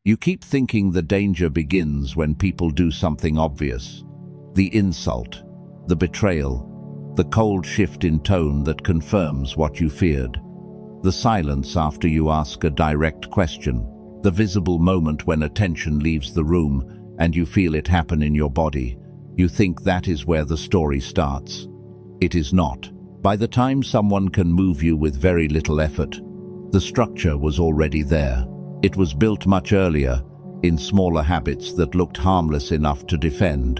You keep thinking the danger begins when people do something obvious. The insult, the betrayal, the cold shift in tone that confirms what you feared. The silence after you ask a direct question. The visible moment when attention leaves the room and you feel it happen in your body. You think that is where the story starts. It is not. By the time someone can move you with very little effort, the structure was already there. It was built much earlier, in smaller habits that looked harmless enough to defend.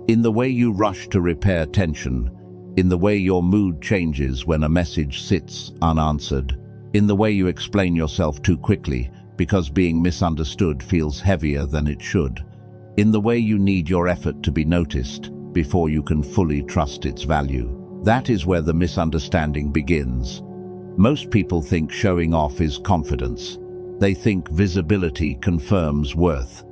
In the way you rush to repair tension, in the way your mood changes when a message sits unanswered, in the way you explain yourself too quickly because being misunderstood feels heavier than it should, in the way you need your effort to be noticed before you can fully trust its value. That is where the misunderstanding begins. Most people think showing off is confidence. They think visibility confirms worth.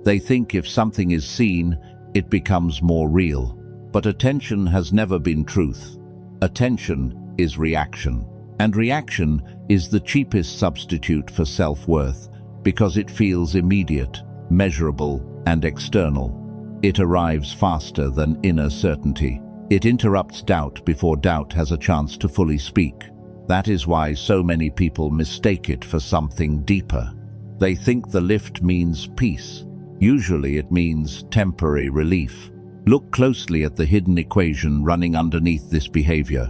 They think if something is seen, it becomes more real. But attention has never been truth. Attention is reaction. And reaction is the cheapest substitute for self-worth because it feels immediate, measurable, and external. It arrives faster than inner certainty. It interrupts doubt before doubt has a chance to fully speak. That is why so many people mistake it for something deeper. They think the lift means peace. Usually it means temporary relief. Look closely at the hidden equation running underneath this behavior.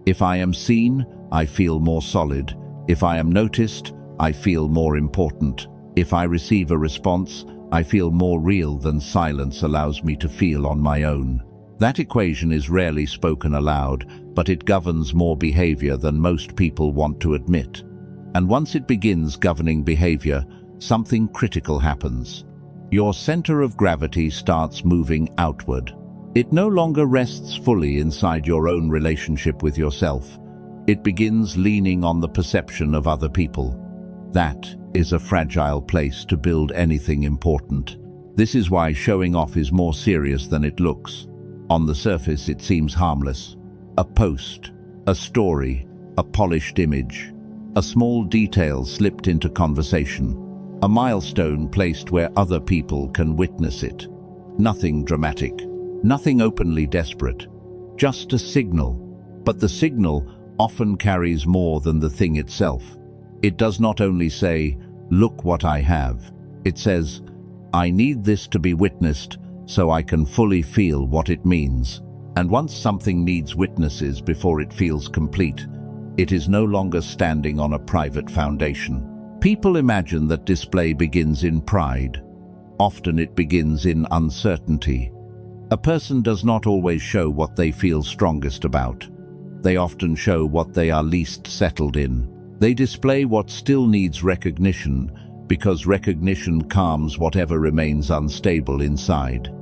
If I am seen, I feel more solid. If I am noticed, I feel more important. If I receive a response, I feel more real than silence allows me to feel on my own. That equation is rarely spoken aloud, but it governs more behavior than most people want to admit. And once it begins governing behavior, something critical happens. Your center of gravity starts moving outward. It no longer rests fully inside your own relationship with yourself. It begins leaning on the perception of other people. That is a fragile place to build anything important. This is why showing off is more serious than it looks. On the surface, it seems harmless. A post, a story, a polished image, a small detail slipped into conversation, a milestone placed where other people can witness it. Nothing dramatic, nothing openly desperate, just a signal. But the signal often carries more than the thing itself. It does not only say, "Look what I have." It says, "I need this to be witnessed so I can fully feel what it means." And once something needs witnesses before it feels complete, it is no longer standing on a private foundation. People imagine that display begins in pride. Often it begins in uncertainty. A person does not always show what they feel strongest about. They often show what they are least settled in. They display what still needs recognition, because recognition calms whatever remains unstable inside.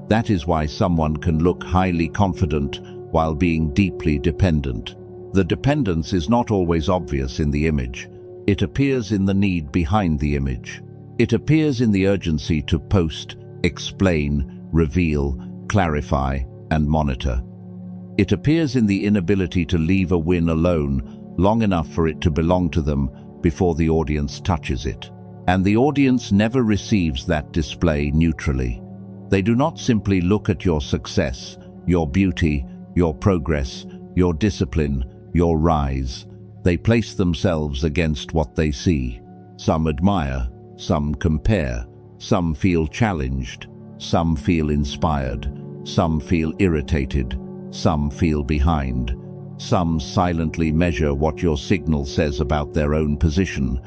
That is why someone can look highly confident while being deeply dependent. The dependence is not always obvious in the image. It appears in the need behind the image. It appears in the urgency to post, explain, reveal, clarify, and monitor. It appears in the inability to leave a win alone long enough for it to belong to them before the audience touches it. And the audience never receives that display neutrally. They do not simply look at your success, your beauty, your progress, your discipline, your rise. They place themselves against what they see. Some admire, some compare, some feel challenged, some feel inspired, some feel irritated, some feel behind. Some silently measure what your signal says about their own position.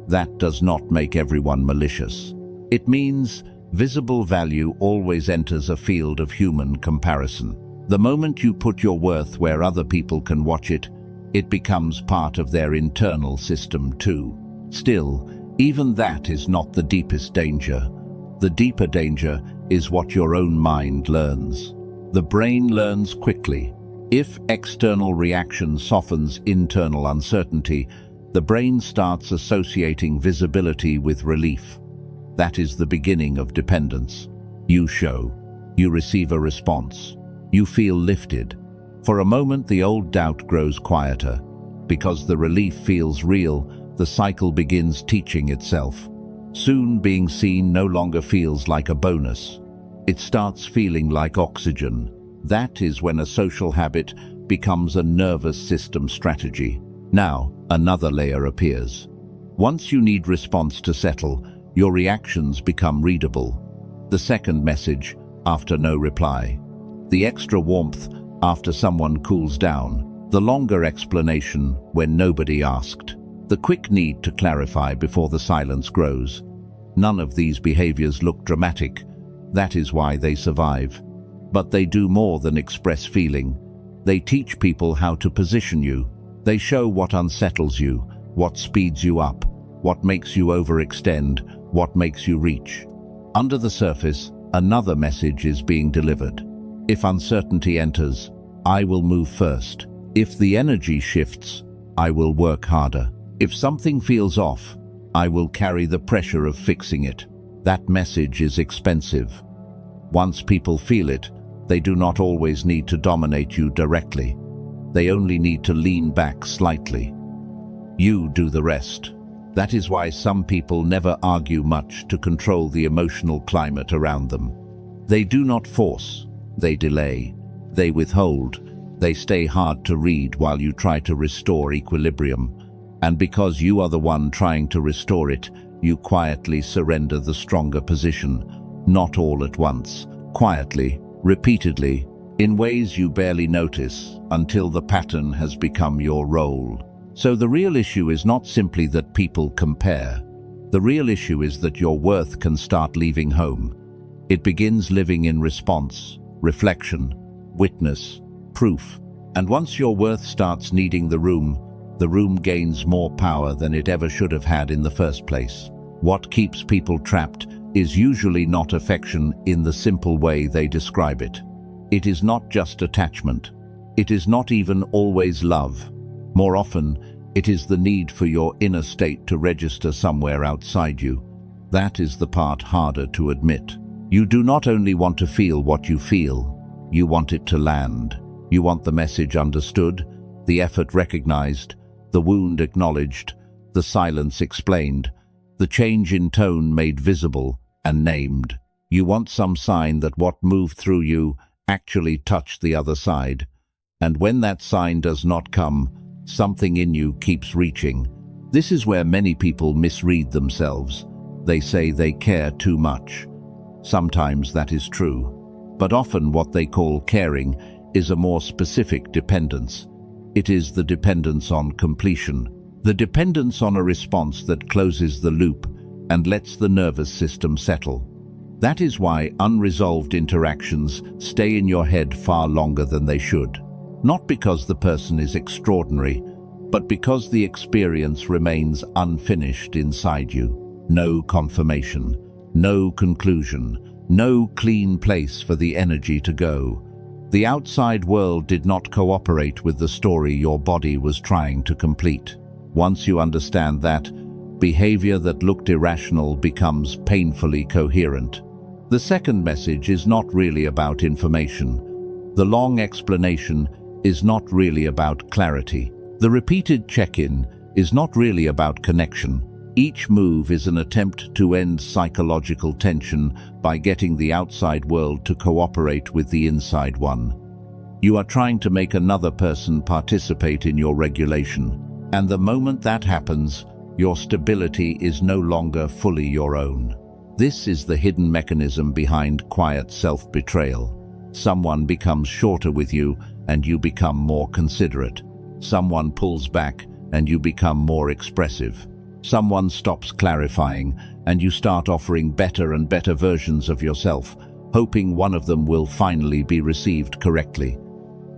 That does not make everyone malicious. It means visible value always enters a field of human comparison. The moment you put your worth where other people can watch it, it becomes part of their internal system too. Still, even that is not the deepest danger. The deeper danger is what your own mind learns. The brain learns quickly. If external reaction softens internal uncertainty, the brain starts associating visibility with relief. That is the beginning of dependence. You show. You receive a response. You feel lifted. For a moment, the old doubt grows quieter. Because the relief feels real, the cycle begins teaching itself. Soon, being seen no longer feels like a bonus. It starts feeling like oxygen. That is when a social habit becomes a nervous system strategy. Now, another layer appears. Once you need response to settle, your reactions become readable. The second message, after no reply. The extra warmth, after someone cools down. The longer explanation, when nobody asked. The quick need to clarify before the silence grows. None of these behaviors look dramatic. That is why they survive. But they do more than express feeling. They teach people how to position you. They show what unsettles you, what speeds you up, what makes you overextend, what makes you reach. Under the surface, another message is being delivered. If uncertainty enters, I will move first. If the energy shifts, I will work harder. If something feels off, I will carry the pressure of fixing it. That message is expensive. Once people feel it, they do not always need to dominate you directly. They only need to lean back slightly. You do the rest. That is why some people never argue much to control the emotional climate around them. They do not force, they delay, they withhold, they stay hard to read while you try to restore equilibrium. And because you are the one trying to restore it, you quietly surrender the stronger position, not all at once, quietly, repeatedly, in ways you barely notice, until the pattern has become your role. So the real issue is not simply that people compare. The real issue is that your worth can start leaving home. It begins living in response, reflection, witness, proof. And once your worth starts needing the room gains more power than it ever should have had in the first place. What keeps people trapped is usually not affection in the simple way they describe it. It is not just attachment. It is not even always love. More often, it is the need for your inner state to register somewhere outside you. That is the part harder to admit. You do not only want to feel what you feel, you want it to land. You want the message understood, the effort recognized, the wound acknowledged, the silence explained, the change in tone made visible and named. You want some sign that what moved through you actually touched the other side. And when that sign does not come, something in you keeps reaching. This is where many people misread themselves. They say they care too much. Sometimes that is true. But often what they call caring is a more specific dependence. It is the dependence on completion, the dependence on a response that closes the loop and lets the nervous system settle. That is why unresolved interactions stay in your head far longer than they should. Not because the person is extraordinary, but because the experience remains unfinished inside you. No confirmation, no conclusion, no clean place for the energy to go. The outside world did not cooperate with the story your body was trying to complete. Once you understand that, behavior that looked irrational becomes painfully coherent. The second message is not really about information. The long explanation is not really about clarity. The repeated check-in is not really about connection. Each move is an attempt to end psychological tension by getting the outside world to cooperate with the inside one. You are trying to make another person participate in your regulation, and the moment that happens, your stability is no longer fully your own. This is the hidden mechanism behind quiet self-betrayal. Someone becomes shorter with you, and you become more considerate. Someone pulls back, and you become more expressive. Someone stops clarifying, and you start offering better and better versions of yourself, hoping one of them will finally be received correctly.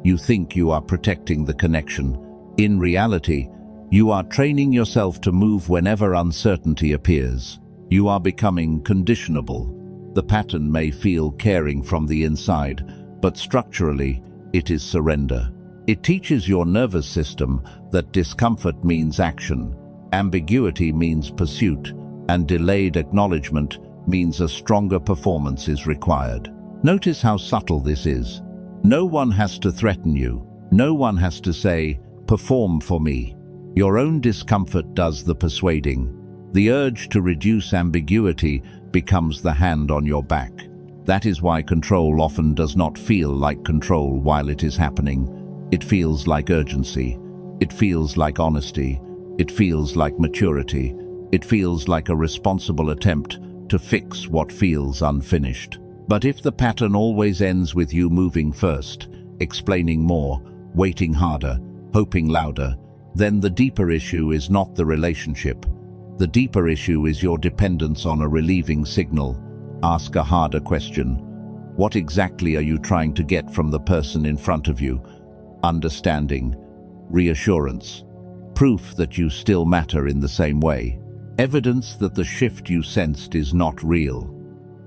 You think you are protecting the connection. In reality, you are training yourself to move whenever uncertainty appears. You are becoming conditionable. The pattern may feel caring from the inside, but structurally, it is surrender. It teaches your nervous system that discomfort means action, ambiguity means pursuit, and delayed acknowledgement means a stronger performance is required. Notice how subtle this is. No one has to threaten you. No one has to say, "Perform for me." Your own discomfort does the persuading. The urge to reduce ambiguity becomes the hand on your back. That is why control often does not feel like control while it is happening. It feels like urgency. It feels like honesty. It feels like maturity. It feels like a responsible attempt to fix what feels unfinished. But if the pattern always ends with you moving first, explaining more, waiting harder, hoping louder, then the deeper issue is not the relationship. The deeper issue is your dependence on a relieving signal. Ask a harder question. What exactly are you trying to get from the person in front of you? Understanding, reassurance, proof that you still matter in the same way, evidence that the shift you sensed is not real.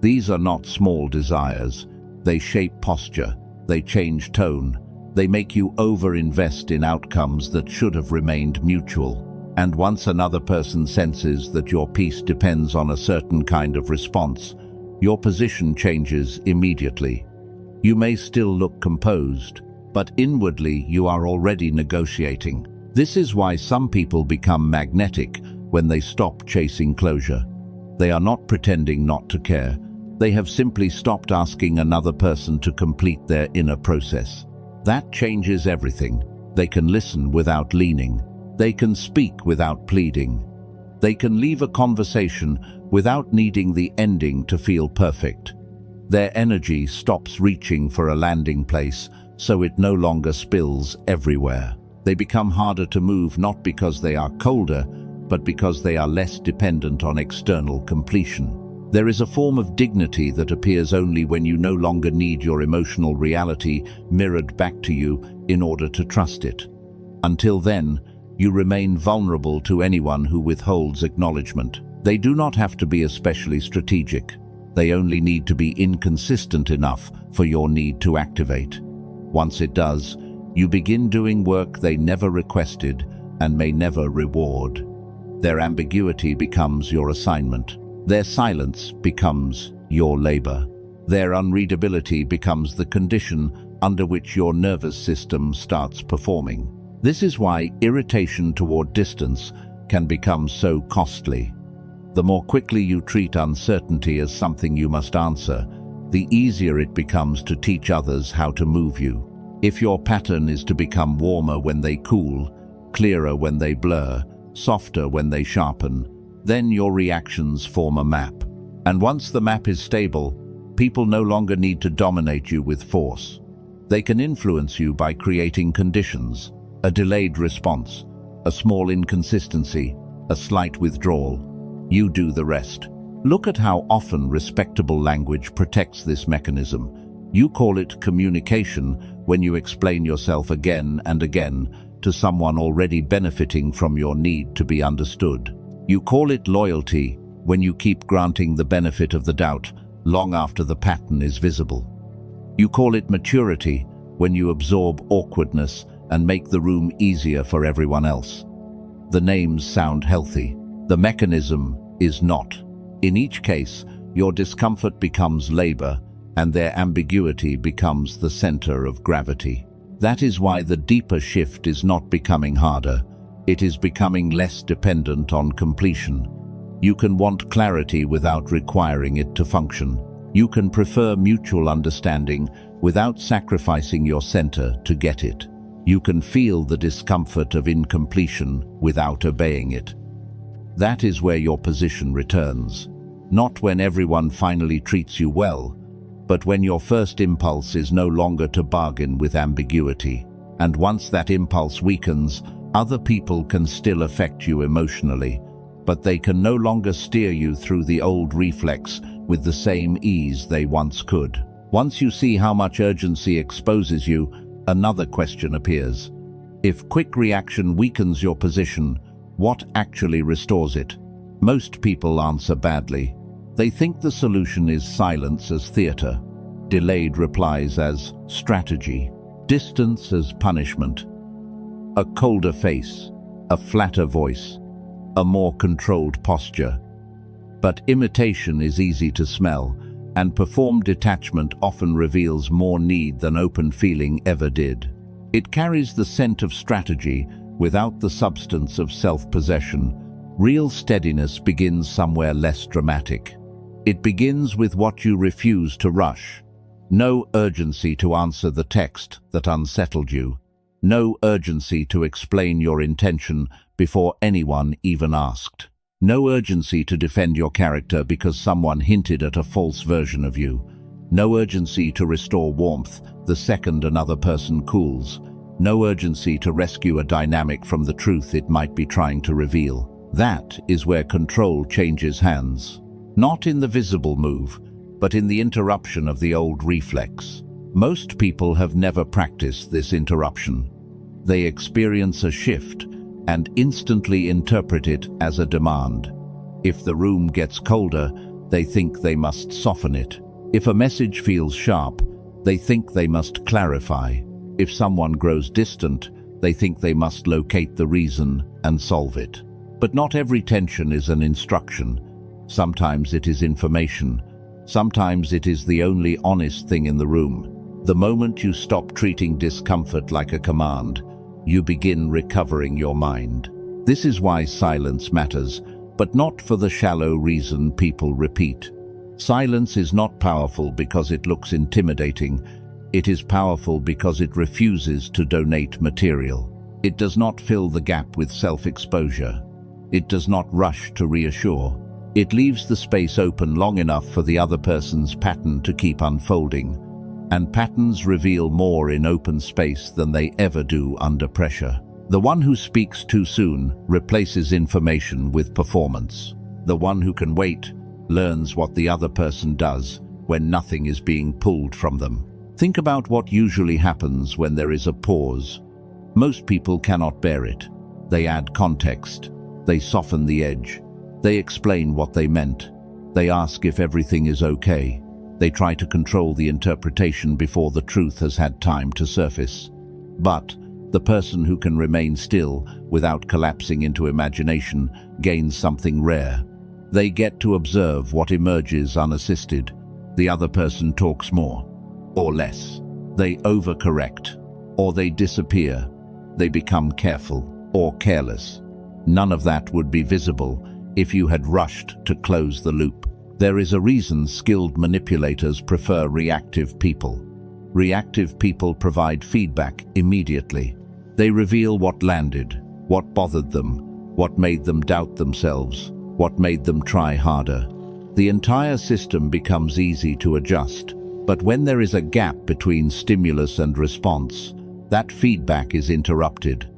These are not small desires. They shape posture, they change tone, they make you over-invest in outcomes that should have remained mutual. And once another person senses that your peace depends on a certain kind of response, your position changes immediately. You may still look composed, but inwardly you are already negotiating. This is why some people become magnetic when they stop chasing closure. They are not pretending not to care. They have simply stopped asking another person to complete their inner process. That changes everything. They can listen without leaning. They can speak without pleading. They can leave a conversation without needing the ending to feel perfect. Their energy stops reaching for a landing place, so it no longer spills everywhere. They become harder to move not because they are colder, but because they are less dependent on external completion. There is a form of dignity that appears only when you no longer need your emotional reality mirrored back to you in order to trust it. Until then, you remain vulnerable to anyone who withholds acknowledgement. They do not have to be especially strategic. They only need to be inconsistent enough for your need to activate. Once it does, you begin doing work they never requested and may never reward. Their ambiguity becomes your assignment. Their silence becomes your labor. Their unreadability becomes the condition under which your nervous system starts performing. This is why irritation toward distance can become so costly. The more quickly you treat uncertainty as something you must answer, the easier it becomes to teach others how to move you. If your pattern is to become warmer when they cool, clearer when they blur, softer when they sharpen, then your reactions form a map. And once the map is stable, people no longer need to dominate you with force. They can influence you by creating conditions. A delayed response, a small inconsistency, a slight withdrawal. You do the rest. Look at how often respectable language protects this mechanism. You call it communication when you explain yourself again and again to someone already benefiting from your need to be understood. You call it loyalty when you keep granting the benefit of the doubt long after the pattern is visible. You call it maturity when you absorb awkwardness and make the room easier for everyone else. The names sound healthy. The mechanism is not. In each case, your discomfort becomes labor, and their ambiguity becomes the center of gravity. That is why the deeper shift is not becoming harder. It is becoming less dependent on completion. You can want clarity without requiring it to function. You can prefer mutual understanding without sacrificing your center to get it. You can feel the discomfort of incompletion without obeying it. That is where your position returns. Not when everyone finally treats you well, but when your first impulse is no longer to bargain with ambiguity. And once that impulse weakens, other people can still affect you emotionally, but they can no longer steer you through the old reflex with the same ease they once could. Once you see how much urgency exposes you, another question appears. If quick reaction weakens your position, what actually restores it? Most people answer badly. They think the solution is silence as theater, delayed replies as strategy, distance as punishment, a colder face, a flatter voice, a more controlled posture. But imitation is easy to smell, and performed detachment often reveals more need than open feeling ever did. It carries the scent of strategy without the substance of self-possession. Real steadiness begins somewhere less dramatic. It begins with what you refuse to rush. No urgency to answer the text that unsettled you. No urgency to explain your intention before anyone even asked. No urgency to defend your character because someone hinted at a false version of you. No urgency to restore warmth the second another person cools. No urgency to rescue a dynamic from the truth it might be trying to reveal. That is where control changes hands. Not in the visible move, but in the interruption of the old reflex. Most people have never practiced this interruption. They experience a shift and instantly interpret it as a demand. If the room gets colder, they think they must soften it. If a message feels sharp, they think they must clarify. If someone grows distant, they think they must locate the reason and solve it. But not every tension is an instruction. Sometimes it is information. Sometimes it is the only honest thing in the room. The moment you stop treating discomfort like a command, you begin recovering your mind. This is why silence matters, but not for the shallow reason people repeat. Silence is not powerful because it looks intimidating. It is powerful because it refuses to donate material. It does not fill the gap with self-exposure. It does not rush to reassure. It leaves the space open long enough for the other person's pattern to keep unfolding. And patterns reveal more in open space than they ever do under pressure. The one who speaks too soon replaces information with performance. The one who can wait learns what the other person does when nothing is being pulled from them. Think about what usually happens when there is a pause. Most people cannot bear it. They add context. They soften the edge. They explain what they meant. They ask if everything is okay. They try to control the interpretation before the truth has had time to surface. But the person who can remain still without collapsing into imagination gains something rare. They get to observe what emerges unassisted. The other person talks more, or less. They overcorrect, or they disappear. They become careful, or careless. None of that would be visible if you had rushed to close the loop. There is a reason skilled manipulators prefer reactive people. Reactive people provide feedback immediately. They reveal what landed, what bothered them, what made them doubt themselves, what made them try harder. The entire system becomes easy to adjust. But when there is a gap between stimulus and response, that feedback is interrupted.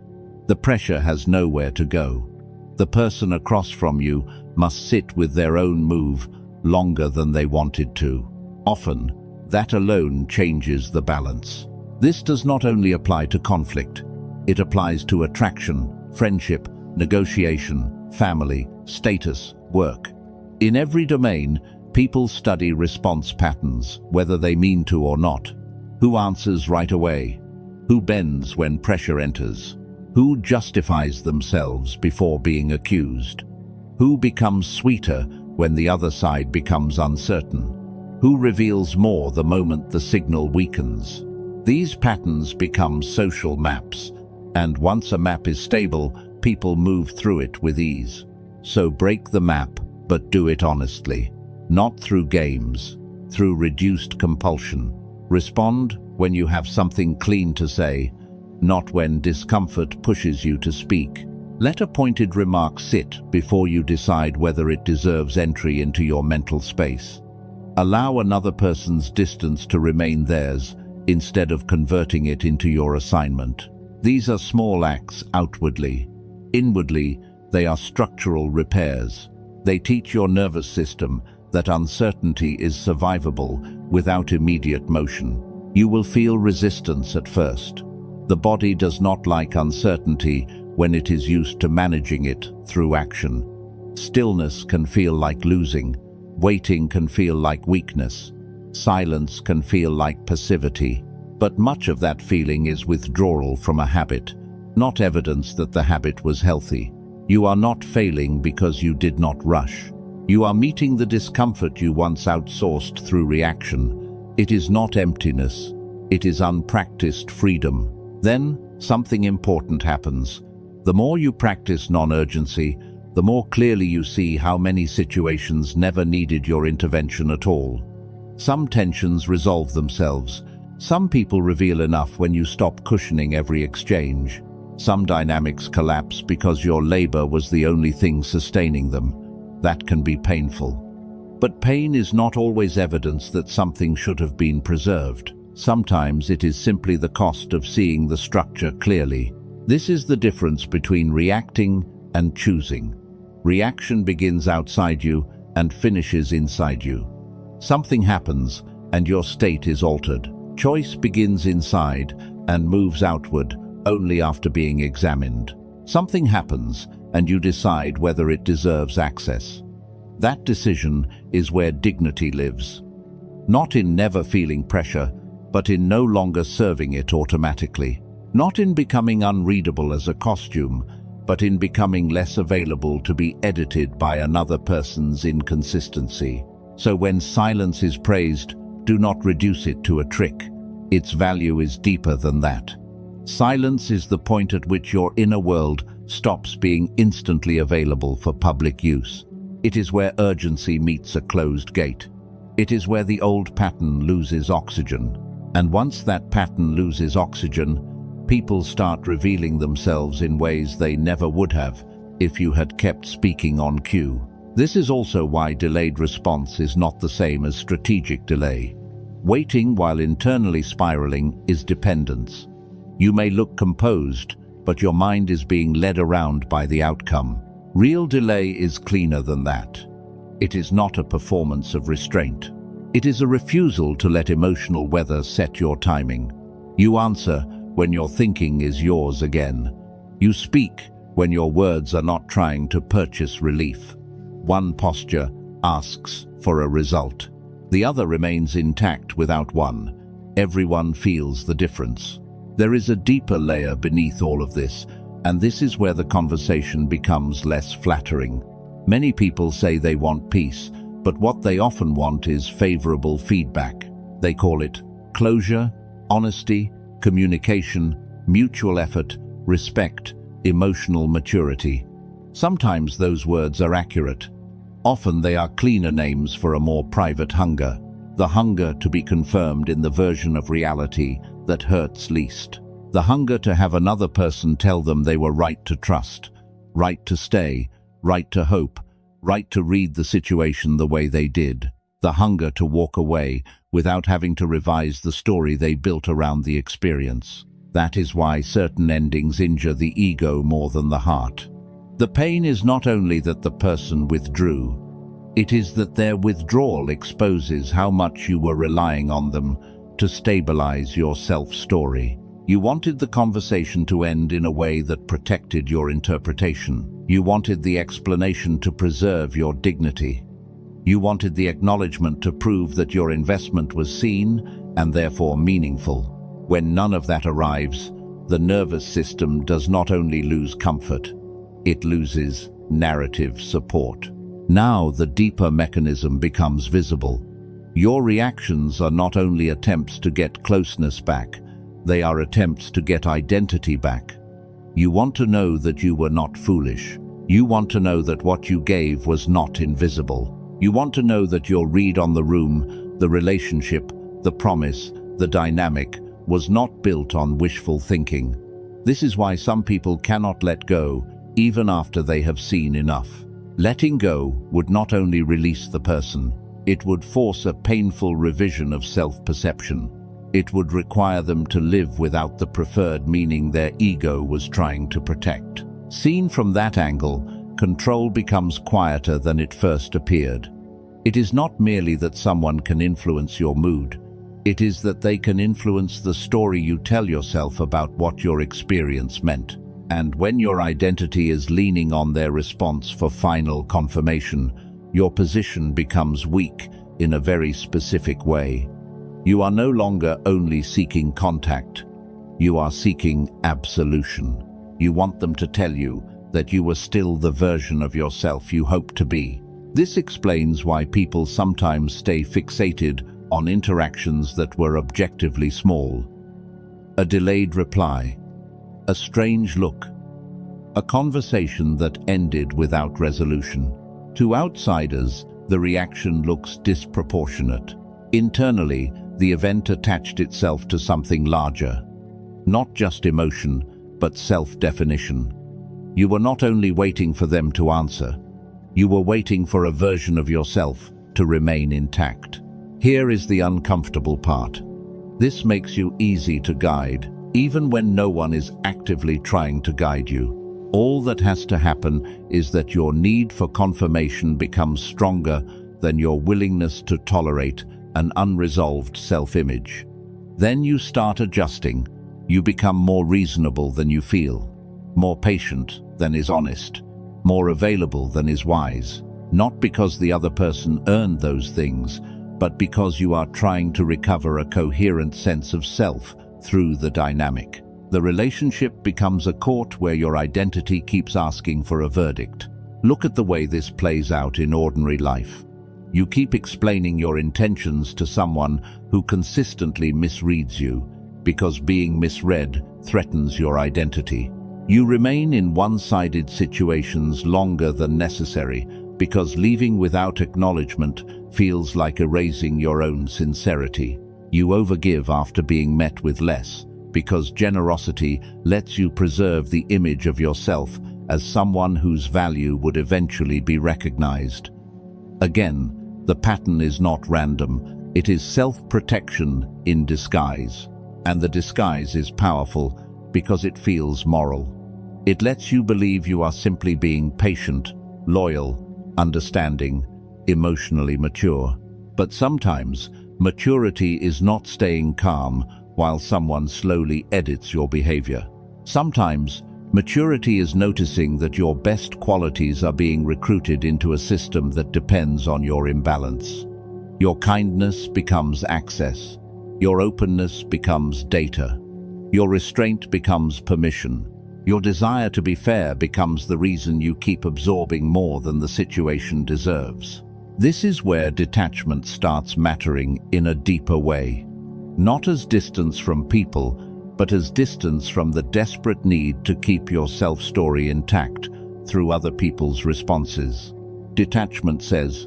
The pressure has nowhere to go. The person across from you must sit with their own move longer than they wanted to. Often, that alone changes the balance. This does not only apply to conflict. It applies to attraction, friendship, negotiation, family, status, work. In every domain, people study response patterns, whether they mean to or not. Who answers right away? Who bends when pressure enters? Who justifies themselves before being accused? Who becomes sweeter when the other side becomes uncertain? Who reveals more the moment the signal weakens? These patterns become social maps, and once a map is stable, people move through it with ease. So break the map, but do it honestly. Not through games, through reduced compulsion. Respond when you have something clean to say, not when discomfort pushes you to speak. Let a pointed remark sit before you decide whether it deserves entry into your mental space. Allow another person's distance to remain theirs instead of converting it into your assignment. These are small acts outwardly. Inwardly, they are structural repairs. They teach your nervous system that uncertainty is survivable without immediate motion. You will feel resistance at first. The body does not like uncertainty when it is used to managing it through action. Stillness can feel like losing. Waiting can feel like weakness. Silence can feel like passivity. But much of that feeling is withdrawal from a habit, not evidence that the habit was healthy. You are not failing because you did not rush. You are meeting the discomfort you once outsourced through reaction. It is not emptiness. It is unpracticed freedom. Then, something important happens. The more you practice non-urgency, the more clearly you see how many situations never needed your intervention at all. Some tensions resolve themselves. Some people reveal enough when you stop cushioning every exchange. Some dynamics collapse because your labor was the only thing sustaining them. That can be painful. But pain is not always evidence that something should have been preserved. Sometimes it is simply the cost of seeing the structure clearly. This is the difference between reacting and choosing. Reaction begins outside you and finishes inside you. Something happens and your state is altered. Choice begins inside and moves outward only after being examined. Something happens and you decide whether it deserves access. That decision is where dignity lives. Not in never feeling pressure, but in no longer serving it automatically. Not in becoming unreadable as a costume, but in becoming less available to be edited by another person's inconsistency. So when silence is praised, do not reduce it to a trick. Its value is deeper than that. Silence is the point at which your inner world stops being instantly available for public use. It is where urgency meets a closed gate. It is where the old pattern loses oxygen. And once that pattern loses oxygen, people start revealing themselves in ways they never would have if you had kept speaking on cue. This is also why delayed response is not the same as strategic delay. Waiting while internally spiraling is dependence. You may look composed, but your mind is being led around by the outcome. Real delay is cleaner than that. It is not a performance of restraint. It is a refusal to let emotional weather set your timing. You answer when your thinking is yours again. You speak when your words are not trying to purchase relief. One posture asks for a result. The other remains intact without one. Everyone feels the difference. There is a deeper layer beneath all of this, and this is where the conversation becomes less flattering. Many people say they want peace, but what they often want is favorable feedback. They call it closure, honesty, communication, mutual effort, respect, emotional maturity. Sometimes those words are accurate. Often they are cleaner names for a more private hunger, the hunger to be confirmed in the version of reality that hurts least. The hunger to have another person tell them they were right to trust, right to stay, right to hope, right to read the situation the way they did. The hunger to walk away without having to revise the story they built around the experience. That is why certain endings injure the ego more than the heart. The pain is not only that the person withdrew, it is that their withdrawal exposes how much you were relying on them to stabilize your self-story. You wanted the conversation to end in a way that protected your interpretation. You wanted the explanation to preserve your dignity. You wanted the acknowledgement to prove that your investment was seen and therefore meaningful. When none of that arrives, the nervous system does not only lose comfort, it loses narrative support. Now the deeper mechanism becomes visible. Your reactions are not only attempts to get closeness back, they are attempts to get identity back. You want to know that you were not foolish. You want to know that what you gave was not invisible. You want to know that your read on the room, the relationship, the promise, the dynamic, was not built on wishful thinking. This is why some people cannot let go, even after they have seen enough. Letting go would not only release the person, it would force a painful revision of self-perception. It would require them to live without the preferred meaning their ego was trying to protect. Seen from that angle, control becomes quieter than it first appeared. It is not merely that someone can influence your mood, it is that they can influence the story you tell yourself about what your experience meant. And when your identity is leaning on their response for final confirmation, your position becomes weak in a very specific way. You are no longer only seeking contact, you are seeking absolution. You want them to tell you that you were still the version of yourself you hoped to be. This explains why people sometimes stay fixated on interactions that were objectively small. A delayed reply, a strange look, A conversation that ended without resolution. To outsiders, the reaction looks disproportionate. Internally, the event attached itself to something larger. Not just emotion, but self-definition. You were not only waiting for them to answer, you were waiting for a version of yourself to remain intact. Here is the uncomfortable part. This makes you easy to guide, even when no one is actively trying to guide you. All that has to happen is that your need for confirmation becomes stronger than your willingness to tolerate an unresolved self-image. Then you start adjusting. You become more reasonable than you feel, more patient than is honest, more available than is wise, not because the other person earned those things, but because you are trying to recover a coherent sense of self through the dynamic. The relationship becomes a court where your identity keeps asking for a verdict. Look at the way this plays out in ordinary life. You keep explaining your intentions to someone who consistently misreads you, because being misread threatens your identity. You remain in one-sided situations longer than necessary, because leaving without acknowledgement feels like erasing your own sincerity. You overgive after being met with less, because generosity lets you preserve the image of yourself as someone whose value would eventually be recognized. Again, the pattern is not random, it is self-protection in disguise. And the disguise is powerful because it feels moral. It lets you believe you are simply being patient, loyal, understanding, emotionally mature. But sometimes, maturity is not staying calm while someone slowly edits your behavior. Sometimes, maturity is noticing that your best qualities are being recruited into a system that depends on your imbalance. Your kindness becomes access. Your openness becomes data. Your restraint becomes permission. Your desire to be fair becomes the reason you keep absorbing more than the situation deserves. This is where detachment starts mattering in a deeper way. Not as distance from people, but as distance from the desperate need to keep your self-story intact through other people's responses. Detachment says,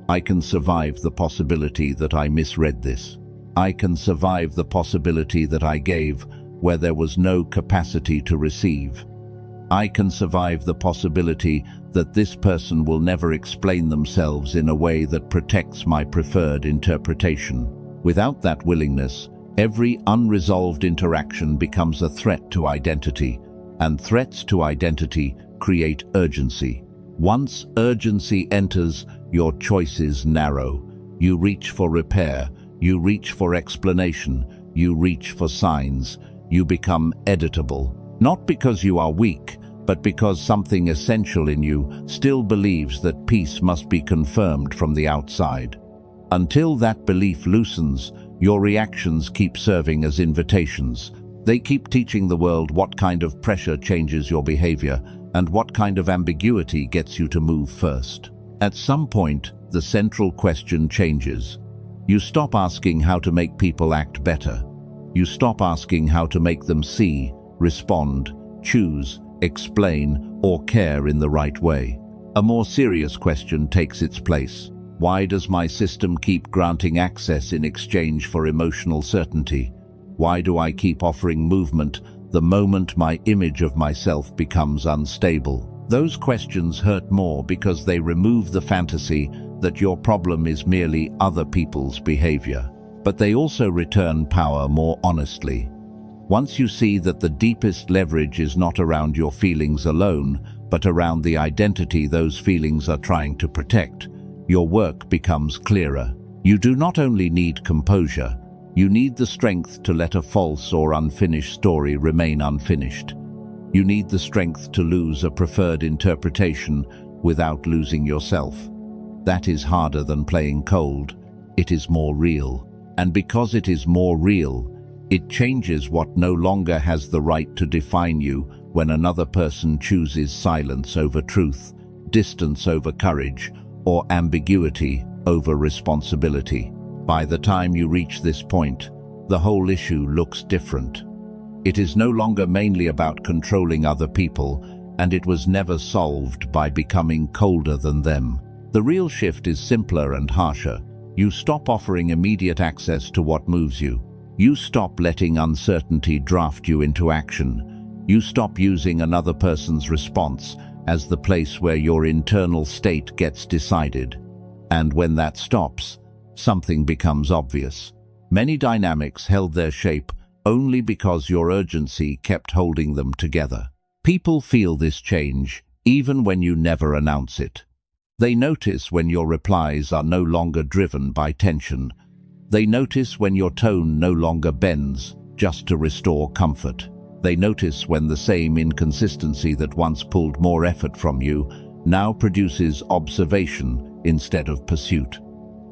I can survive the possibility that I misread this. I can survive the possibility that I gave where there was no capacity to receive. I can survive the possibility that this person will never explain themselves in a way that protects my preferred interpretation. Without that willingness, every unresolved interaction becomes a threat to identity, and threats to identity create urgency. Once urgency enters, your choices narrow. You reach for repair, you reach for explanation, you reach for signs. You become editable, not because you are weak, but because something essential in you still believes that peace must be confirmed from the outside. Until that belief loosens, your reactions keep serving as invitations. They keep teaching the world what kind of pressure changes your behavior and what kind of ambiguity gets you to move first. At some point, the central question changes. You stop asking how to make people act better. You stop asking how to make them see, respond, choose, explain, or care in the right way. A more serious question takes its place. Why does my system keep granting access in exchange for emotional certainty? Why do I keep offering movement the moment my image of myself becomes unstable? Those questions hurt more because they remove the fantasy that your problem is merely other people's behavior. But they also return power more honestly. Once you see that the deepest leverage is not around your feelings alone, but around the identity those feelings are trying to protect, your work becomes clearer. You do not only need composure, you need the strength to let a false or unfinished story remain unfinished. You need the strength to lose a preferred interpretation without losing yourself. That is harder than playing cold. It is more real. And because it is more real, it changes what no longer has the right to define you when another person chooses silence over truth, distance over courage, or ambiguity over responsibility. By the time you reach this point, the whole issue looks different. It is no longer mainly about controlling other people, and it was never solved by becoming colder than them. The real shift is simpler and harsher. You stop offering immediate access to what moves you. You stop letting uncertainty draft you into action. You stop using another person's response as the place where your internal state gets decided. And when that stops, something becomes obvious. Many dynamics held their shape only because your urgency kept holding them together. People feel this change even when you never announce it. They notice when your replies are no longer driven by tension. They notice when your tone no longer bends just to restore comfort. They notice when the same inconsistency that once pulled more effort from you now produces observation instead of pursuit.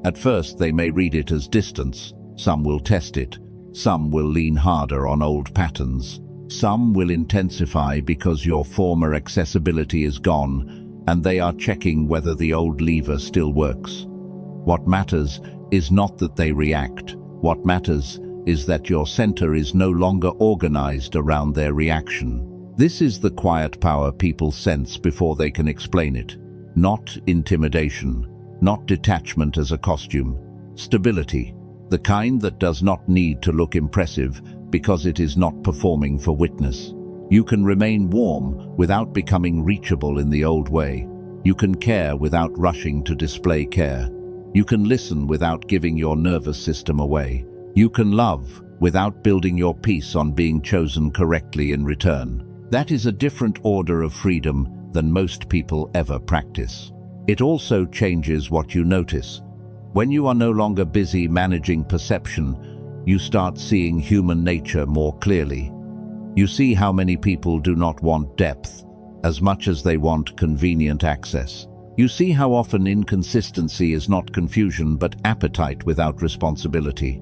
At first, they may read it as distance. Some will test it. Some will lean harder on old patterns. Some will intensify because your former accessibility is gone and they are checking whether the old lever still works. What matters is not that they react. What matters is that your center is no longer organized around their reaction. This is the quiet power people sense before they can explain it. Not intimidation, not detachment as a costume. Stability, the kind that does not need to look impressive because it is not performing for witness. You can remain warm without becoming reachable in the old way. You can care without rushing to display care. You can listen without giving your nervous system away. You can love without building your peace on being chosen correctly in return. That is a different order of freedom than most people ever practice. It also changes what you notice. When you are no longer busy managing perception, you start seeing human nature more clearly. You see how many people do not want depth as much as they want convenient access. You see how often inconsistency is not confusion but appetite without responsibility.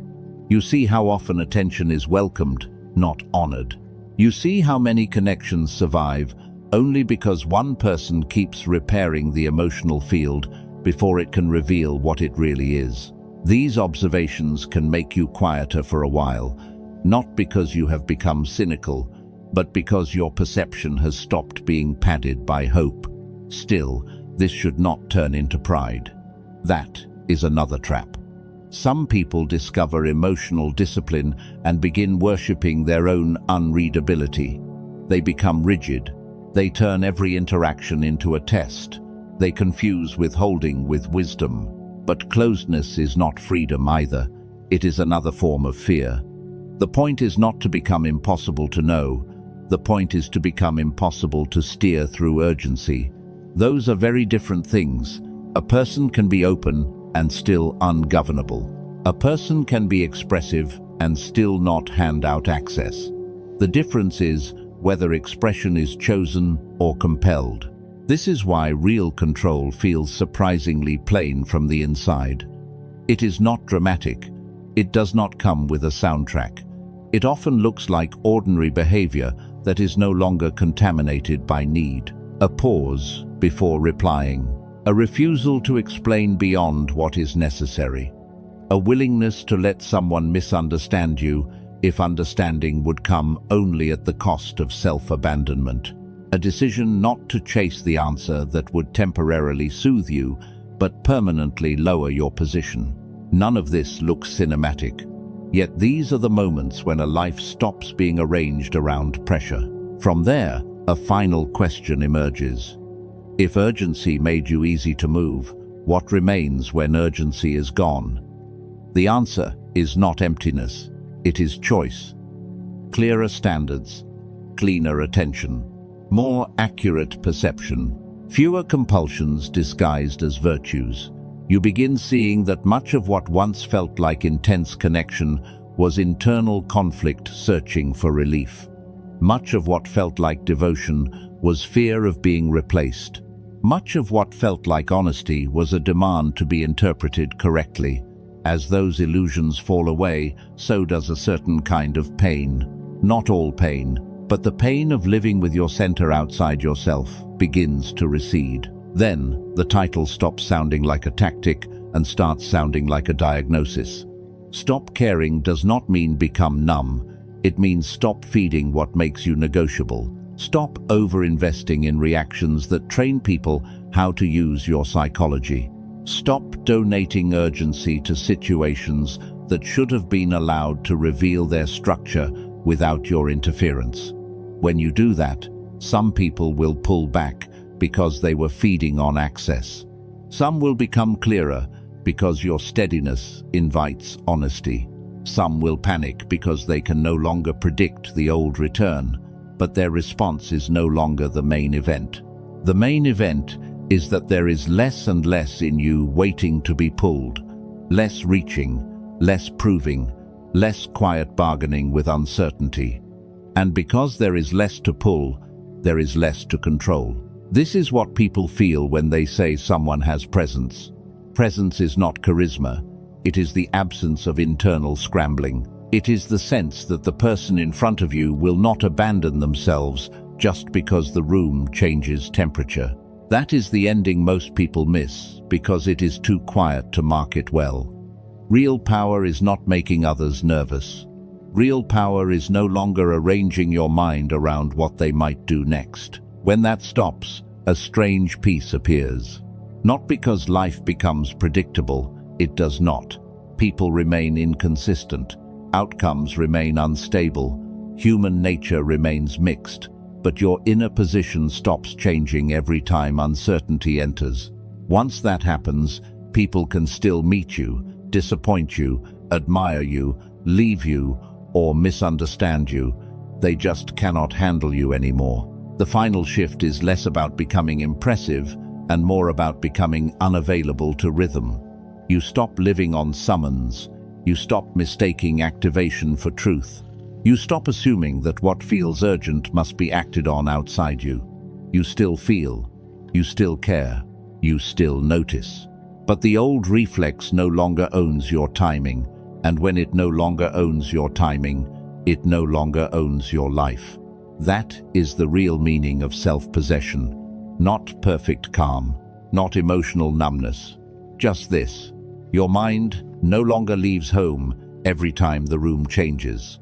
You see how often attention is welcomed, not honored. You see how many connections survive only because one person keeps repairing the emotional field before it can reveal what it really is. These observations can make you quieter for a while, not because you have become cynical, but because your perception has stopped being padded by hope. Still, this should not turn into pride. That is another trap. Some people discover emotional discipline and begin worshipping their own unreadability. They become rigid. They turn every interaction into a test. They confuse withholding with wisdom. But closedness is not freedom either. It is another form of fear. The point is not to become impossible to know. The point is to become impossible to steer through urgency. Those are very different things. A person can be open and still ungovernable. A person can be expressive and still not hand out access. The difference is whether expression is chosen or compelled. This is why real control feels surprisingly plain from the inside. It is not dramatic. It does not come with a soundtrack. It often looks like ordinary behavior that is no longer contaminated by need. A pause before replying. A refusal to explain beyond what is necessary. A willingness to let someone misunderstand you if understanding would come only at the cost of self-abandonment. A decision not to chase the answer that would temporarily soothe you, but permanently lower your position. None of this looks cinematic. Yet these are the moments when a life stops being arranged around pressure. From there, a final question emerges. If urgency made you easy to move, what remains when urgency is gone? The answer is not emptiness. It is choice. Clearer standards, cleaner attention, more accurate perception, fewer compulsions disguised as virtues. You begin seeing that much of what once felt like intense connection was internal conflict searching for relief. Much of what felt like devotion was fear of being replaced. Much of what felt like honesty was a demand to be interpreted correctly. As those illusions fall away, so does a certain kind of pain. Not all pain, but the pain of living with your center outside yourself begins to recede. Then, the title stops sounding like a tactic and starts sounding like a diagnosis. Stop caring does not mean become numb. It means stop feeding what makes you negotiable. Stop over-investing in reactions that train people how to use your psychology. Stop donating urgency to situations that should have been allowed to reveal their structure without your interference. When you do that, some people will pull back because they were feeding on access. Some will become clearer because your steadiness invites honesty. Some will panic because they can no longer predict the old return, but their response is no longer the main event. The main event is that there is less and less in you waiting to be pulled, less reaching, less proving, less quiet bargaining with uncertainty. And because there is less to pull, there is less to control. This is what people feel when they say someone has presence. Presence is not charisma. It is the absence of internal scrambling. It is the sense that the person in front of you will not abandon themselves just because the room changes temperature. That is the ending most people miss because it is too quiet to market well. Real power is not making others nervous. Real power is no longer arranging your mind around what they might do next. When that stops, a strange peace appears. Not because life becomes predictable, it does not. People remain inconsistent. Outcomes remain unstable. Human nature remains mixed. But your inner position stops changing every time uncertainty enters. Once that happens, people can still meet you, disappoint you, admire you, leave you, or misunderstand you. They just cannot handle you anymore. The final shift is less about becoming impressive and more about becoming unavailable to rhythm. You stop living on summons. You stop mistaking activation for truth. You stop assuming that what feels urgent must be acted on outside you. You still feel. You still care. You still notice. But the old reflex no longer owns your timing. And when it no longer owns your timing, it no longer owns your life. That is the real meaning of self-possession. Not perfect calm, not emotional numbness. Just this: your mind no longer leaves home every time the room changes.